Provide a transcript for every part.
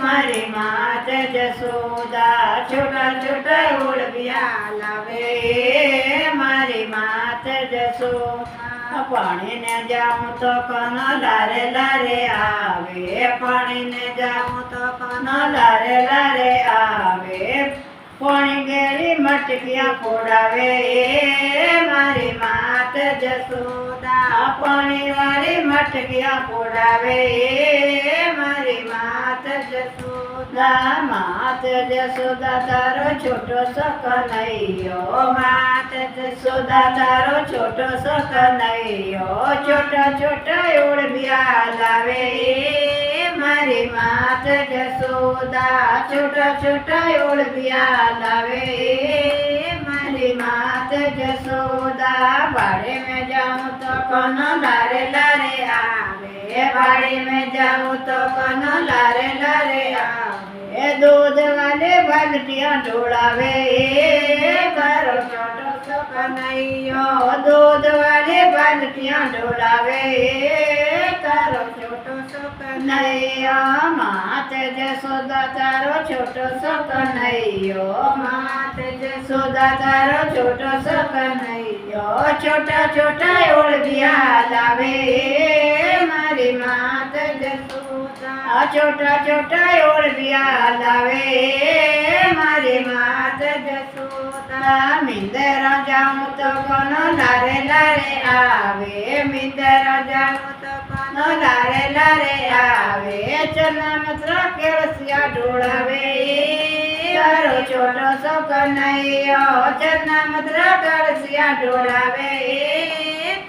મારી માત જશોદા છોટા છોટા ઓળવિયા લાવે મારી માત જશોદા પાણીને જાઉં તો કન લારે લારે આવે પાણીને જાઉં તો કન લારે લારે આવે પાણી ગેરી મટકિયા ફોડાવે મારી માત જશોદા પાણી વાળી મટકિયા ફોડાવે મારી માત જશોદા માત જશોદા તારો છોટો સકનૈયો માત જશોદા તારો છોટો સકનૈયો છોટા છોટા ઓળવિયા લાવે મારી માત જશોદા છોટા છોટા ઓળવિયા લાવે મારી માત જશોદા વાડે में जाऊं तो कौन लारे लारे आवे वाड़े में जाऊं तो कौन लारे लारे आवे दूध वाले बाल्टियां ढोलावे तारो छोटो सो कन्हैयो दूध वाले बाल्टियां ढोलावे तारो छोटो सो कन्हैयो मात जशोदा तारो छोटो सो कन्हैयो मात जशोदा तारो छोटो सो कन्हैयो छोटा छोटा ओळविया लावे मारी मात जशोदा छोटा छोटा ओळविया लावे मारी मात जशोदा मिंदरा जाऊं तो कोण लारे लारे आवे मिंदरा जाऊं तो कोण लारे लारे आवे चना मत्र केळसिया ढोळावे तारो छोटो सो कन्हैयो चना मत्र केळसिया ढोळावे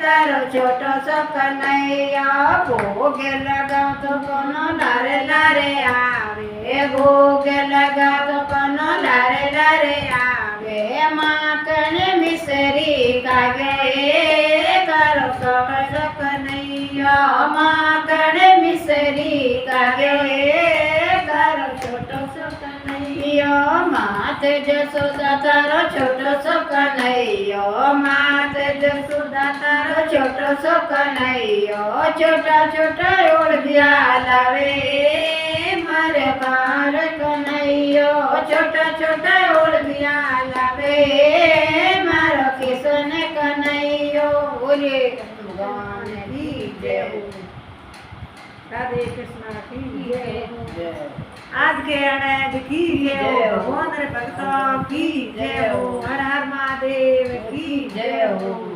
तारो छोटो सो कन्हैयो भोगे लगाओ तो कोण लारे लारे आवे भोगे लगाओ तो कोण लारे लारे आवे माकणे मिसरी कागे तारो छोटो सो कन्हैयो माकणे मिसरी कागे तारो छोटो सो कन्हैयो मात जशोदा तारो छोटो सो कन्हैयो मात जशोदा तारो छोटो सो कन्हैयो छोटा छोटा ओळविया लावे मारे बार कन्हैयो छोटा छोटा ओळविया लावे मारो किशन कन्हैयो बोले भगवान की जय राधे कृष्ण की जय आज के अनज की जय हो भगवान भक्तों की जय हो हर हर महादेव की जय हो।